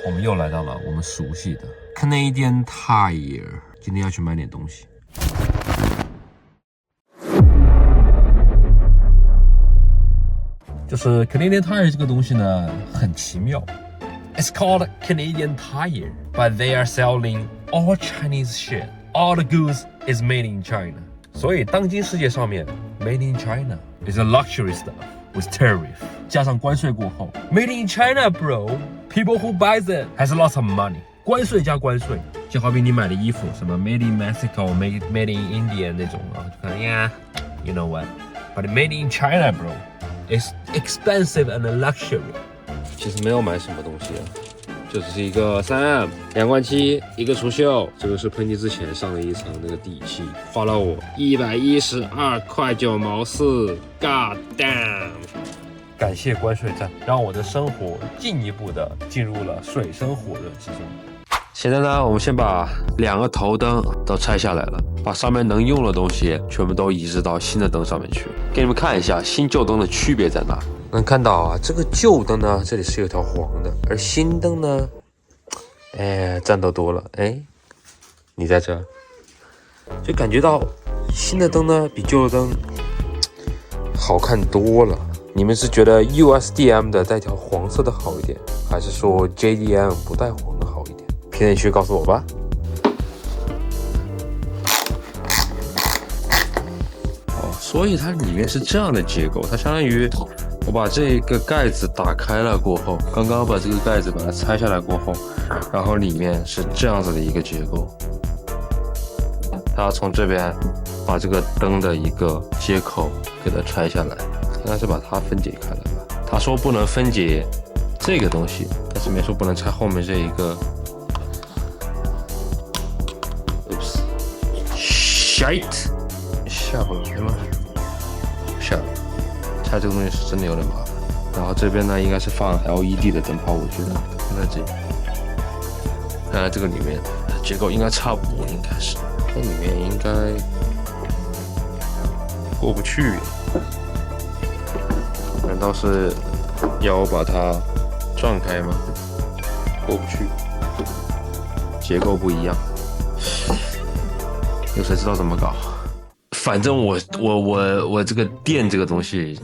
我们又来到了我们熟悉的 Canadian Tire， 今天要去买点东西。就是 Canadian Tire 这个东西呢，很奇妙。It's called Canadian Tire, but they are selling all Chinese shit. All the goods is made in China. 所以当今世界上面 ，Made in China is a luxury stuff with tariff， 加上关税过后 ，Made in China, bro. People who buys it has lots of money. 关税加关税，就好比你买的衣服，什么 Made in Mexico, Made in India 那种啊，就看呀 ，You know what? But Made in China, bro, is expensive and a luxury. 其实没有买什么东西啊，就只是一个3M、2罐漆、一个除锈。这个是喷漆之前上了一层那个底漆，花了我112块9毛4。God damn！ 感谢关税战，让我的生活进一步的进入了水深火热之中。现在呢，我们先把2个头灯都拆下来了，把上面能用的东西全部都移植到新的灯上面去。给你们看一下新旧灯的区别在哪。能看到啊，这个旧灯呢，这里是有条黄的，而新灯呢，战斗多了，你在这，就感觉到新的灯呢比旧的灯好看多了。你们是觉得 USDM 的带条黄色的好一点，还是说 JDM 不带黄的好一点？评论区告诉我吧。所以它里面是这样的结构，它相当于我把这个盖子打开了过后，刚刚把这个盖子把它拆下来过后，然后里面是这样子的一个结构。它从这边把这个灯的一个接口给它拆下来，应该是把它分解开了吧？他说不能分解这个东西，但是没说不能拆后面这一个。Oops， shit， 下不来吗？下。拆这个东西是真的有点麻烦。然后这边呢，应该是放 LED 的灯泡，我觉得放在这里。看来这个里面结构应该差不多，应该是。这里面应该过不去。难道是要我把它转开吗？过不去，结构不一样，有谁知道怎么搞？反正我这个电这个东西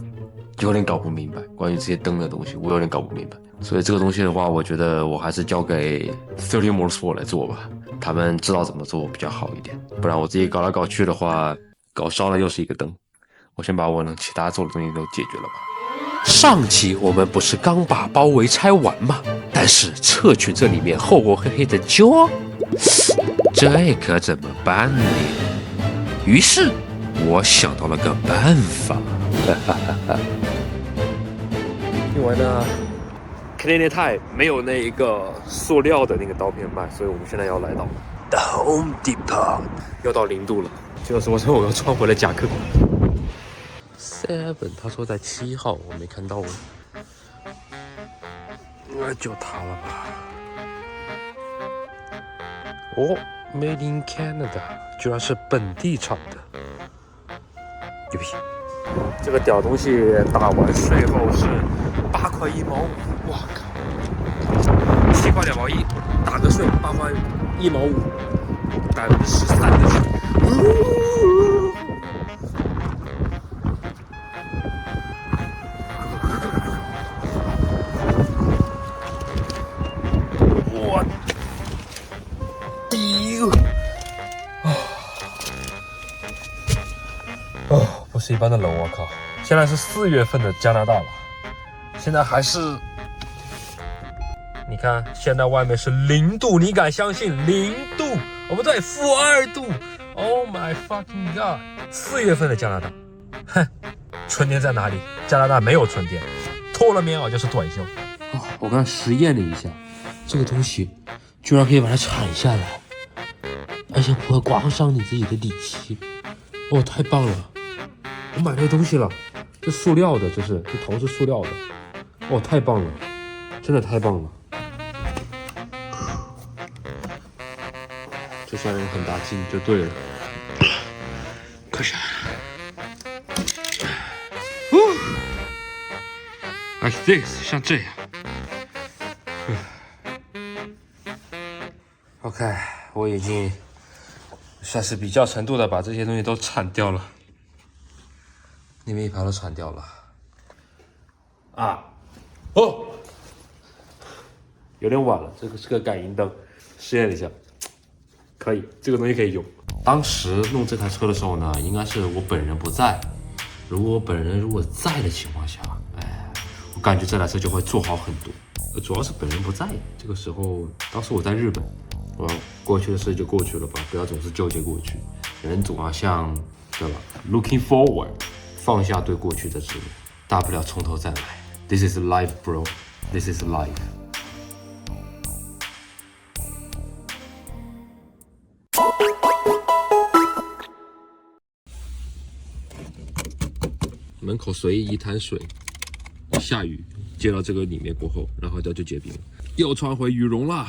有点搞不明白，关于这些灯的东西我有点搞不明白，所以这个东西的话，我觉得我还是交给30 Motorsport 来做吧，他们知道怎么做比较好一点，不然我自己搞来搞去的话，搞烧了又是一个灯。我先把我能其他做的东西都解决了吧。上期我们不是刚把包围拆完吗？但是侧裙这里面厚厚黑黑的胶，这可怎么办呢？于是我想到了个办法，因为呢 Canadian Tire 没有那一个塑料的那个刀片卖，所以我们现在要来到 The Home Depot， 要到0度了，就是我说我要穿回了夹克。7， 他说在7号，我没看到哦，那就它了吧。哦 ，Made in Canada， 居然是本地产的，牛逼！这个屌东西打完税后是8块1毛5，哇靠！7块2毛1，打个税8块1毛5，13%的税。不是一般的冷，我靠！现在是4月份的加拿大了，现在还是，你看，现在外面是0度，你敢相信0度？哦，不对，-2度。Oh my fucking god！4月份的加拿大，哼，春天在哪里？加拿大没有春天，脱了棉袄就是短袖。哦，我刚实验了一下，这个东西居然可以把它铲下来，而且不会刮伤你自己的底漆。哦，太棒了！我买这东西了，这塑料的，这头是塑料的，哦，太棒了，真的太棒了，这下人很大劲就对了，可是，like this， 像这样， OK， 我已经算是比较程度的把这些东西都铲掉了，里面一盘都铲掉了。哦，有点晚了，这个是个感应灯，试验一下，可以，这个东西可以用。当时弄这台车的时候呢，应该是我本人不在。如果我本人在的情况下，我感觉这台车就会做好很多。主要是本人不在，这个时候当时我在日本，过去的事就过去了吧，不要总是纠结过去，人总要向，对吧 ？Looking forward， 放下对过去的执念，大不了从头再来。This is life, bro. This is life. 门口随意一滩水，下雨接到这个里面过后，然后就结冰了，又穿回羽绒啦。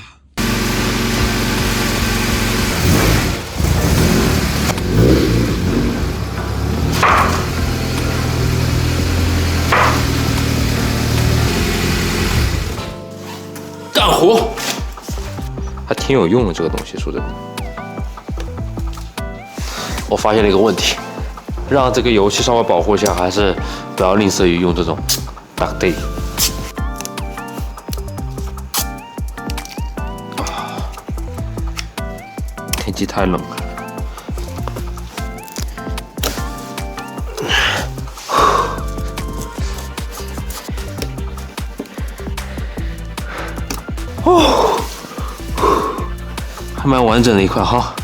干活还挺有用的，这个东西说真的。我发现了一个问题，让这个油漆稍微保护一下，还是不要吝啬于用这种 duct tape。天气太冷了。还蛮完整的一块哈。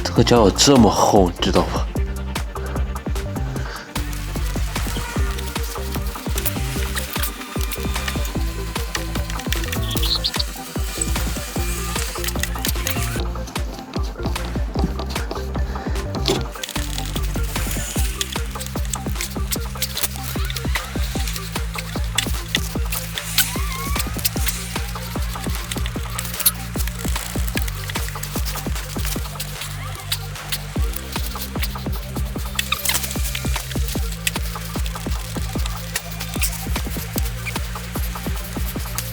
这个胶有这么厚，你知道吗？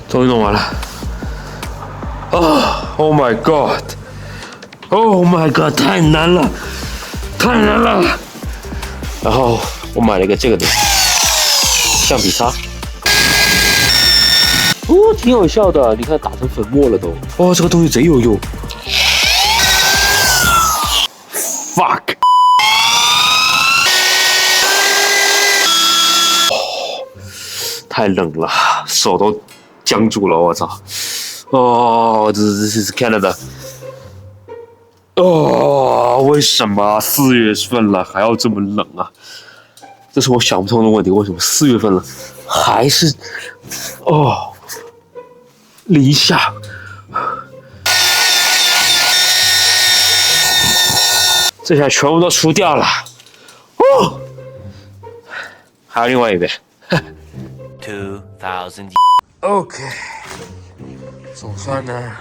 终于弄完了。Oh my god! Oh my god! 太难了，太难了。然后我买了一个这个的橡皮擦，挺有效的。你看打成粉末了都。这个东西贼有用。Fuck！ 太冷了，手都僵住了，我操！this is Canada。为什么4月份了还要这么冷啊？这是我想不通的问题。为什么4月份了还是零下？这下全部都除掉了。还有另外一边。2000 OK， 总算呢，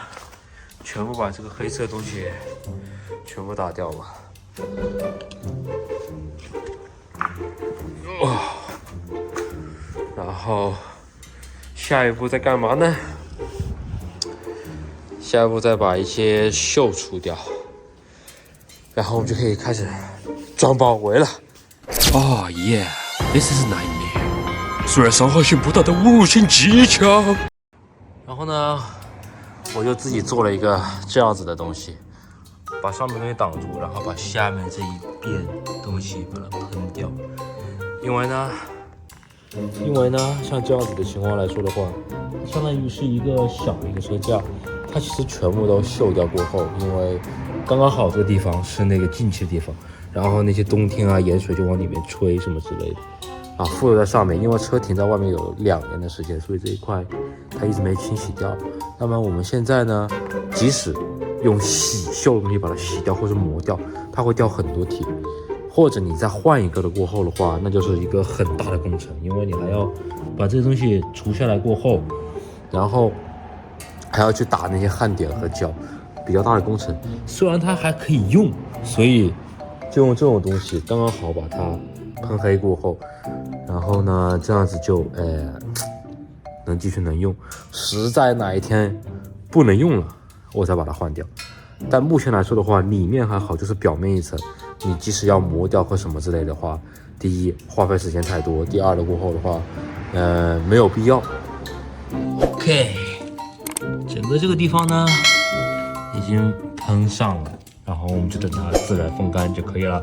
全部把这个黑色的东西全部打掉了。然后下一步在干嘛呢？下一步再把一些锈除掉，然后我们就可以开始装包围了。This is nightmare。虽然伤害性不大的侮辱性极强。然后呢，我就自己做了一个这样子的东西，把上面东西挡住，然后把下面这一边东西把它喷掉。因为呢，像这样子的情况来说的话，相当于是一个小的一个车架，它其实全部都锈掉过后，因为刚刚好这个地方是那个进气的地方，然后那些冬天啊盐水就往里面吹什么之类的。附留在上面，因为车停在外面有2年的时间，所以这一块它一直没清洗掉。那么我们现在呢，即使用洗锈的东西把它洗掉或者磨掉，它会掉很多铁。或者你再换一个的过后的话，那就是一个很大的工程，因为你还要把这些东西除下来过后，然后还要去打那些焊点和胶，比较大的工程。虽然它还可以用，所以就用这种东西刚刚好把它喷黑过后，然后呢这样子就能继续能用，实在哪一天不能用了，我再把它换掉。但目前来说的话，里面还好，就是表面一层，你即使要磨掉或什么之类的话，第一花费时间太多，第二的过后的话，没有必要。OK， 整个这个地方呢已经喷上了，然后我们就等它自然风干就可以了。